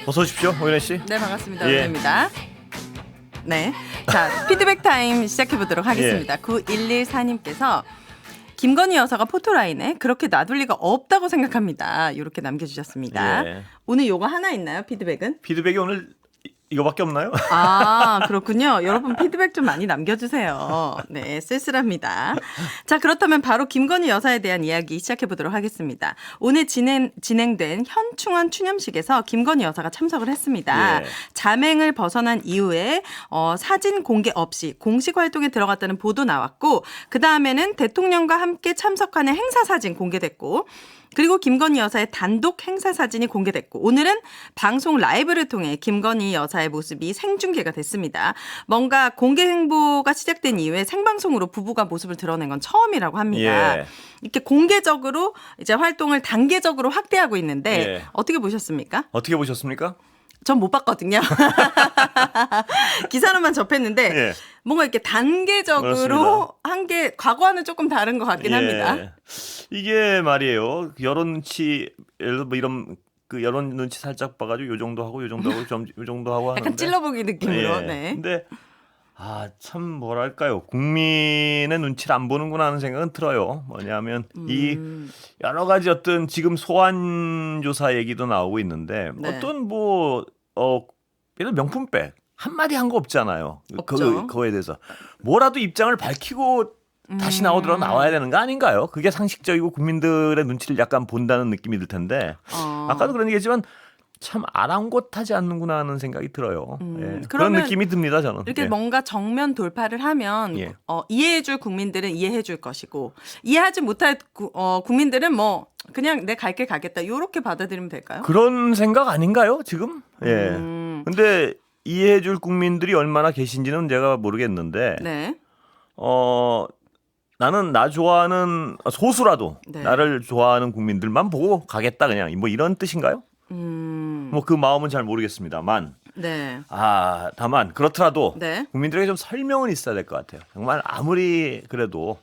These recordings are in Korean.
어서 오십시오, 오연혜 씨. 네, 반갑습니다. 예. 오연혜입니다. 네, 자 피드백 타임 시작해 보도록 하겠습니다. 예. 9114님께서 김건희 여사가 포토라인에 그렇게 놔둘 리가 없다고 생각합니다. 이렇게 남겨주셨습니다. 예. 오늘 요거 하나 있나요? 피드백은? 피드백이 오늘 이거밖에 없나요? 아, 그렇군요. 여러분 피드백 좀 많이 남겨주세요. 네, 쓸쓸합니다. 자, 그렇다면 바로 김건희 여사에 대한 이야기 시작해 보도록 하겠습니다. 오늘 진행된 현충원 추념식에서 김건희 여사가 참석을 했습니다. 예. 잠행을 벗어난 이후에 사진 공개 없이 공식 활동에 들어갔다는 보도 나왔고, 그 다음에는 대통령과 함께 참석하는 행사 사진 공개됐고, 그리고 김건희 여사의 단독 행사 사진이 공개됐고, 오늘은 방송 라이브를 통해 김건희 여사의 모습이 생중계가 됐습니다. 뭔가 공개 행보가 시작된 이후에 생방송으로 부부가 모습을 드러낸 건 처음이라고 합니다. 예. 이렇게 공개적으로 이제 활동을 단계적으로 확대하고 있는데 예. 어떻게 보셨습니까? 어떻게 보셨습니까? 전 못 봤거든요. 기사로만 접했는데 예. 뭔가 이렇게 단계적으로 그렇습니다. 한 게 과거와는 조금 다른 것 같긴 합니다. 이게 말이에요. 여론 눈치, 예를 들어 뭐 이런 그 여론 눈치 살짝 봐가지고 요 정도 하고 요 정도 하고 요 정도 하고 하는데. 약간 찔러보기 느낌으로. 예. 네. 근데 참 뭐랄까요. 국민의 눈치를 안 보는구나 하는 생각은 들어요. 뭐냐면 이 여러 가지 어떤 지금 소환 조사 얘기도 나오고 있는데 네. 어떤 예를 들어 명품백 한마디 한 거 없잖아요. 없죠. 그거에 대해서 뭐라도 입장을 밝히고 다시 나와야 되는 거 아닌가요? 그게 상식적이고 국민들의 눈치를 약간 본다는 느낌이 들 텐데 아까도 그런 얘기했지만 참 아랑곳하지 않는구나 하는 생각이 들어요. 예. 그런 그러면 느낌이 듭니다, 저는. 이렇게 예. 뭔가 정면 돌파를 하면 예. 이해해줄 국민들은 이해해줄 것이고, 이해하지 못할 국민들은 뭐 그냥 내 갈 길 가겠다 이렇게 받아들이면 될까요? 그런 생각 아닌가요, 지금? 예. 근데 이해해줄 국민들이 얼마나 계신지는 제가 모르겠는데, 네. 나는 나 좋아하는 소수라도 네. 나를 좋아하는 국민들만 보고 가겠다 그냥 뭐 이런 뜻인가요? 뭐 그 마음은 잘 모르겠습니다만, 네. 다만 그렇더라도 네. 국민들에게 좀 설명은 있어야 될 것 같아요. 정말 아무리 그래도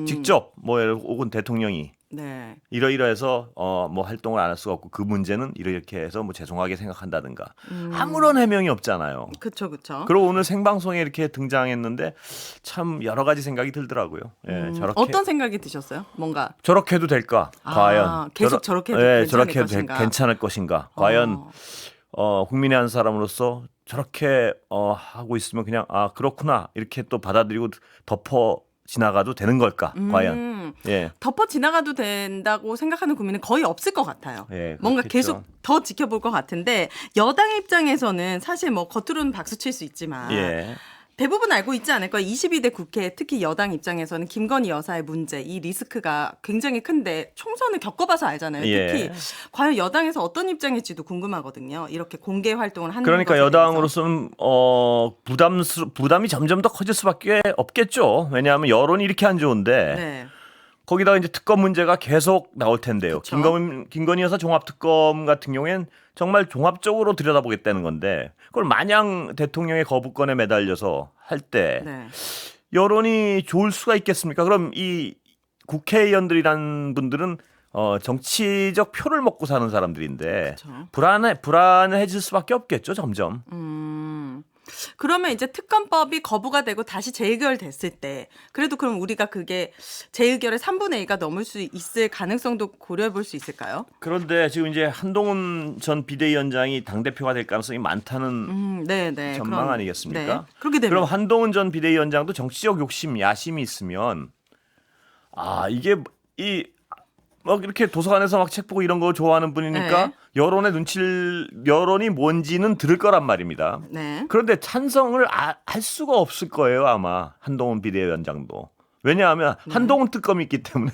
직접 혹은 대통령이 네. 이러이러해서 뭐 활동을 안 할 수가 없고 그 문제는 이렇게 해서 뭐 죄송하게 생각한다든가 아무런 해명이 없잖아요. 그쵸. 그리고 오늘 생방송에 이렇게 등장했는데 참 여러 가지 생각이 들더라고요. 예, 저렇게 어떤 생각이 드셨어요? 뭔가 저렇게 해도 될까? 과연 계속 저렇게 해도 괜찮을 저렇게 해도 것인가? 괜찮을 것인가? 과연 국민의 한 사람으로서 저렇게 하고 있으면 그냥 그렇구나 이렇게 또 받아들이고 덮어 지나가도 되는 걸까? 과연 예. 덮어 지나가도 된다고 생각하는 국민은 거의 없을 것 같아요. 예, 뭔가 그렇겠죠. 계속 더 지켜볼 것 같은데, 여당 입장에서는 사실 뭐 겉으로는 박수 칠 수 있지만 예. 대부분 알고 있지 않을까요? 22대 국회, 특히 여당 입장에서는 김건희 여사의 문제, 이 리스크가 굉장히 큰데 총선을 겪어봐서 알잖아요. 예. 특히 과연 여당에서 어떤 입장일지도 궁금하거든요. 이렇게 공개 활동을 하는 그러니까 것에 대해서. 여당으로서는 부담이 점점 더 커질 수밖에 없겠죠. 왜냐하면 여론이 이렇게 안 좋은데 네. 거기다가 이제 특검 문제가 계속 나올 텐데요. 그쵸. 김건희 여사 종합특검 같은 경우엔 정말 종합적으로 들여다보겠다는 건데 그걸 마냥 대통령의 거부권에 매달려서 할 때 네. 여론이 좋을 수가 있겠습니까? 그럼 이 국회의원들이란 분들은 정치적 표를 먹고 사는 사람들인데 그쵸. 불안해질 수밖에 없겠죠, 점점. 그러면 이제 특검법이 거부가 되고 다시 재의결됐을 때, 그래도 그럼 우리가 그게 재의결의 3분의 2가 넘을 수 있을 가능성도 고려해 볼 수 있을까요? 그런데 지금 이제 한동훈 전 비대위원장이 당대표가 될 가능성이 많다는 네. 전망 아니겠습니까? 네. 그렇게 되면 그럼 한동훈 전 비대위원장도 정치적 욕심, 야심이 있으면 이게 막 이렇게 도서관에서 막 책 보고 이런 거 좋아하는 분이니까 네. 여론이 뭔지는 들을 거란 말입니다. 네. 그런데 찬성을 할 수가 없을 거예요, 아마 한동훈 비대위원장도. 왜냐하면 한동훈 특검이 있기 때문에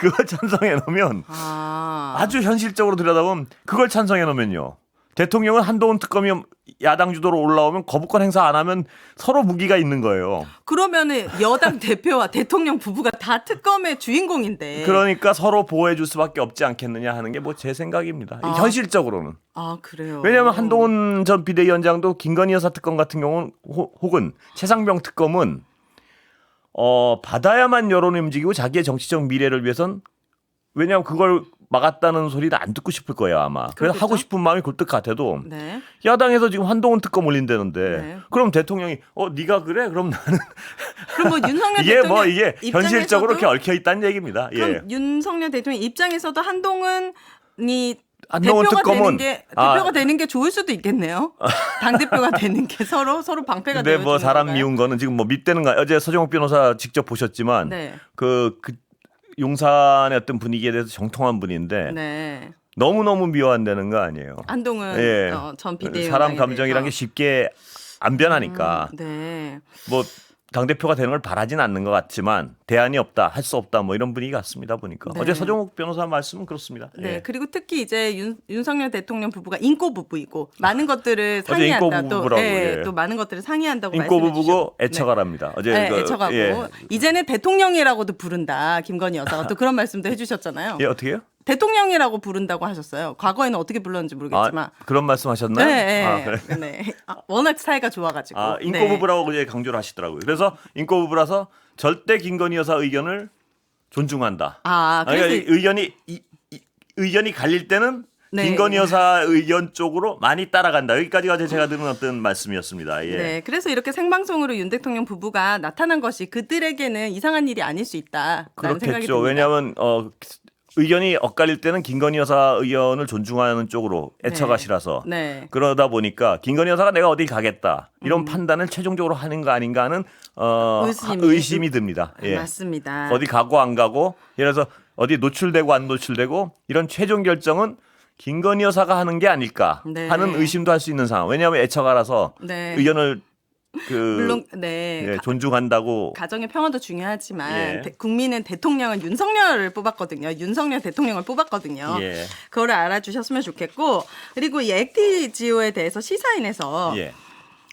그걸 찬성해 놓으면 아주 현실적으로 들여다보면 그걸 찬성해 놓으면요. 대통령은 한동훈 특검이 야당 주도로 올라오면 거부권 행사 안 하면 서로 무기가 있는 거예요. 그러면은 여당 대표와 대통령 부부가 다 특검의 주인공인데. 그러니까 서로 보호해 줄 수밖에 없지 않겠느냐 하는 게 뭐 제 생각입니다. 현실적으로는. 그래요. 왜냐하면 한동훈 전 비대위원장도 김건희 여사 특검 같은 경우는 혹은 최상병 특검은 받아야만 여론이 움직이고 자기의 정치적 미래를 위해선 왜냐하면 그걸 막았다는 소리를 안 듣고 싶을 거예요 아마. 그래서 그렇겠죠? 하고 싶은 마음이 굴뚝 같아도 네. 야당에서 지금 한동훈 특검 올린다는데 네. 그럼 대통령이 네가 그래? 그럼 나는 그럼 뭐 윤석열 이게 대통령 뭐 이게 현실적으로 입장에서도 이렇게 얽혀 있다는 얘기입니다. 그럼 예. 윤석열 대통령 입장에서도 한동훈이 한동훈 대표가 특검은 되는 게 좋을 수도 있겠네요. 당 대표가 되는 게 서로 방패가 근데 되어 뭐 주는 사람 건가요? 미운 거는 지금 뭐 밑대는 거 어제 서정욱 변호사 직접 보셨지만 네. 그 용산의 어떤 분위기에 대해서 정통한 분인데 네. 너무너무 미워한다는 거 아니에요. 한동훈 예. 전 비대위원장에 사람 감정이란 게 대해서. 쉽게 안 변하니까 네. 뭐 당대표가 되는 걸 바라진 않는 것 같지만 대안이 없다, 할 수 없다 뭐 이런 분위기 같습니다 보니까. 네. 어제 서정욱 변호사 말씀은 그렇습니다. 네. 예. 그리고 특히 이제 윤석열 대통령 부부가 인꼬 부부이고 많은 것들을 어제 인꼬 상의한다. 또, 부부라고, 예, 예. 또 많은 것들을 상의한다고 인꼬 말씀해 주시고. 부부고 애처가랍니다. 어제 네, 그, 애처가고 예. 이제는 대통령이라고도 부른다. 김건희 여사가 또 그런 말씀도 해주셨잖아요. 예, 어떻게요? 대통령이라고 부른다고 하셨어요. 과거에는 어떻게 불렀는지 모르겠지만. 그런 말씀하셨나요? 네, 그래. 네. 워낙 사이가 좋아가지고. 인꼬 네. 부부라고 이제 강조를 하시더라고요. 그래서 인꼬 부부라서 절대 김건희 여사 의견을 존중한다. 그래서 그러니까 의견이 갈릴 때는 네. 김건희 여사 의견 쪽으로 많이 따라간다. 여기까지가 제가 들은 어떤 말씀이었습니다. 예. 네, 그래서 이렇게 생방송으로 윤 대통령 부부가 나타난 것이 그들에게는 이상한 일이 아닐 수 있다라는 생각이 그렇겠죠. 듭니다. 왜냐하면 의견이 엇갈릴 때는 김건희 여사 의견을 존중하는 쪽으로 애처가시라서 네. 그러다 보니까 김건희 여사가 내가 어디 가겠다 이런 판단을 최종적으로 하는 거 아닌가 하는 의심이 듭니다. 예. 맞습니다. 어디 가고 안 가고 예를 들어서 어디 노출되고 안 노출되고 이런 최종 결정은 김건희 여사가 하는 게 아닐까 네. 하는 의심도 할 수 있는 상황. 왜냐하면 애처가라서 네. 의견을 물론 네. 예, 존중한다고. 가정의 평화도 중요하지만 예. 국민은 대통령은 윤석열을 뽑았거든요. 윤석열 대통령을 뽑았거든요. 예. 그거를 알아주셨으면 좋겠고 그리고 이 액티지오에 대해서 시사인에서 예.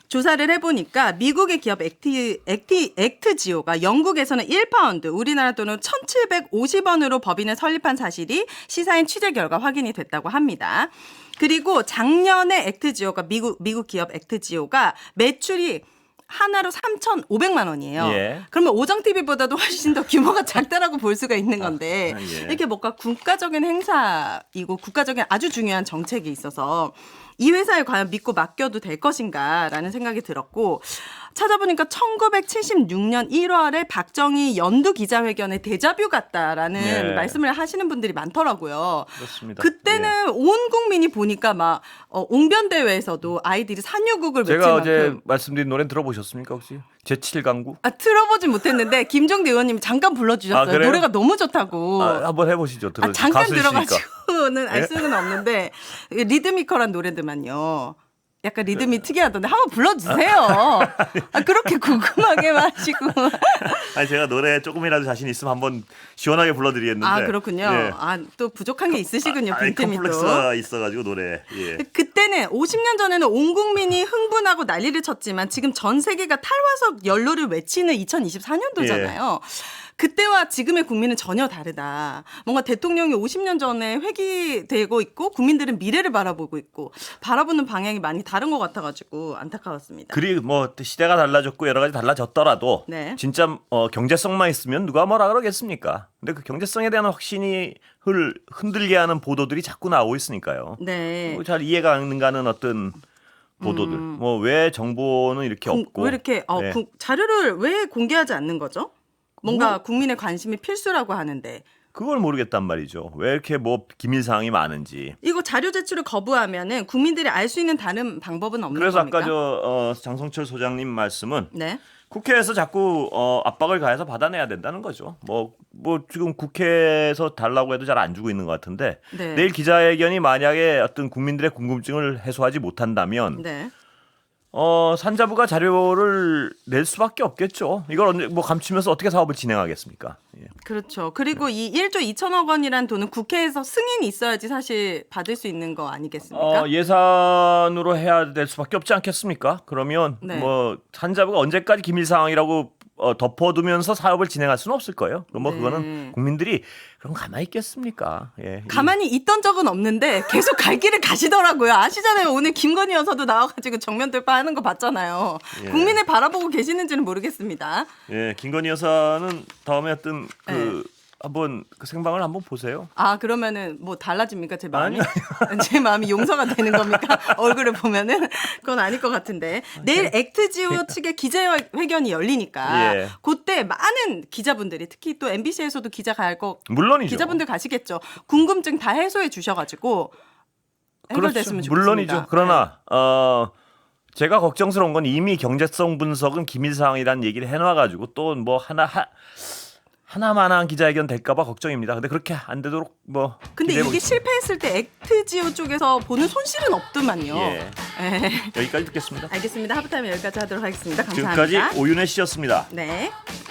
조사를 해보니까 미국의 기업 액트지오가 영국에서는 1파운드, 우리나라 돈은 1,750원으로 법인을 설립한 사실이 시사인 취재 결과 확인이 됐다고 합니다. 그리고 작년에 액트지오가 미국 기업 액트지오가 매출이 하나로 3,500만 원이에요. 예. 그러면 오정TV보다도 훨씬 더 규모가 작다라고 볼 수가 있는 건데 예. 이렇게 뭔가 국가적인 행사이고 국가적인 아주 중요한 정책이 있어서 이 회사에 과연 믿고 맡겨도 될 것인가라는 생각이 들었고 찾아보니까 1976년 1월에 박정희 연두 기자회견의 데자뷰 같다라는 네. 말씀을 하시는 분들이 많더라고요. 그렇습니다. 그때는 온 국민이 보니까 막 웅변대회에서도 아이들이 산유국을 외칠 제가 어제 만큼 말씀드린 노래 들어보셨습니까 혹시? 제7강구? 들어보진 못했는데 김종대 의원님이 잠깐 불러주셨어요. 그래요? 노래가 너무 좋다고. 한번 해보시죠. 잠깐 가수이시니까. 들어가지고는 알 수는 없는데 리드미컬한 노래들만요. 약간 리듬이 특이하던데 한번 불러주세요. 그렇게 궁금하게만 하시고. 아니 제가 노래 조금이라도 자신 있으면 한번 시원하게 불러드리겠는데. 그렇군요. 예. 또 부족한 게 있으시군요. 빈틈이 또. 컴플렉스가 있어가지고 노래. 예. 그때는 50년 전에는 온 국민이 흥분하고 난리를 쳤지만 지금 전 세계가 탈화석 연료를 외치는 2024년도잖아요. 그때와 지금의 국민은 전혀 다르다. 뭔가 대통령이 50년 전에 회귀되고 있고 국민들은 미래를 바라보고 있고 바라보는 방향이 많이 다른 것 같아가지고 안타까웠습니다. 그리 뭐 시대가 달라졌고 여러 가지 달라졌더라도 네. 진짜 경제성만 있으면 누가 뭐라 그러겠습니까? 근데 그 경제성에 대한 확신이 흔들게 하는 보도들이 자꾸 나오고 있으니까요. 네. 잘 이해가 안 가는 어떤 보도들. 뭐 왜 정보는 이렇게 없고 왜 이렇게 네. 자료를 왜 공개하지 않는 거죠? 뭔가 국민의 관심이 필수라고 하는데 그걸 모르겠단 말이죠. 왜 이렇게 뭐 기밀 사항이 많은지. 이거 자료 제출을 거부하면은 국민들이 알 수 있는 다른 방법은 없는 그래서 겁니까? 아까 장성철 소장님 말씀은 네. 국회에서 자꾸 압박을 가해서 받아내야 된다는 거죠. 뭐 지금 국회에서 달라고 해도 잘 안 주고 있는 것 같은데 네. 내일 기자회견이 만약에 어떤 국민들의 궁금증을 해소하지 못한다면 네. 산자부가 자료를 낼 수밖에 없겠죠. 이걸 언제 뭐 감추면서 어떻게 사업을 진행하겠습니까? 예. 그렇죠. 그리고 이 1조 2천억 원이란 돈은 국회에서 승인이 있어야지 사실 받을 수 있는 거 아니겠습니까? 예산으로 해야 될 수밖에 없지 않겠습니까? 그러면 네. 뭐 산자부가 언제까지 기밀 사항이라고 덮어두면서 사업을 진행할 수는 없을 거예요. 그럼 뭐 네. 그거는 국민들이 그럼 가만히 있겠습니까? 예. 가만히 있던 적은 없는데 계속 갈 길을 가시더라고요. 아시잖아요. 오늘 김건희 여사도 나와가지고 정면 돌파하는 거 봤잖아요. 예. 국민을 바라보고 계시는지는 모르겠습니다. 예, 김건희 여사는 다음에 어떤 네. 한번 그 생방을 한번 보세요. 아 그러면은 뭐 달라집니까 제 마음이? 제 마음이 용서가 되는 겁니까? 얼굴을 보면은 그건 아닐 것 같은데 내일 액트지오 측의 기자회견이 열리니까 예. 그때 많은 기자분들이 특히 또 MBC에서도 기자 갈 거 물론이죠. 기자분들 가시겠죠. 궁금증 다 해소해 주셔가지고 해결됐으면 좋겠습니다. 물론이죠. 그러나 제가 걱정스러운 건 이미 경제성 분석은 기밀사항이라는 얘기를 해놔가지고 또 뭐 하나만한 기자회견 될까봐 걱정입니다. 근데 그렇게 안 되도록 뭐. 근데 이게 실패했을 때 액트지오 쪽에서 보는 손실은 없더만요. 예. 네. 여기까지 듣겠습니다. 알겠습니다. 하부타임 여기까지 하도록 하겠습니다. 감사합니다. 지금까지 오윤혜 씨였습니다. 네.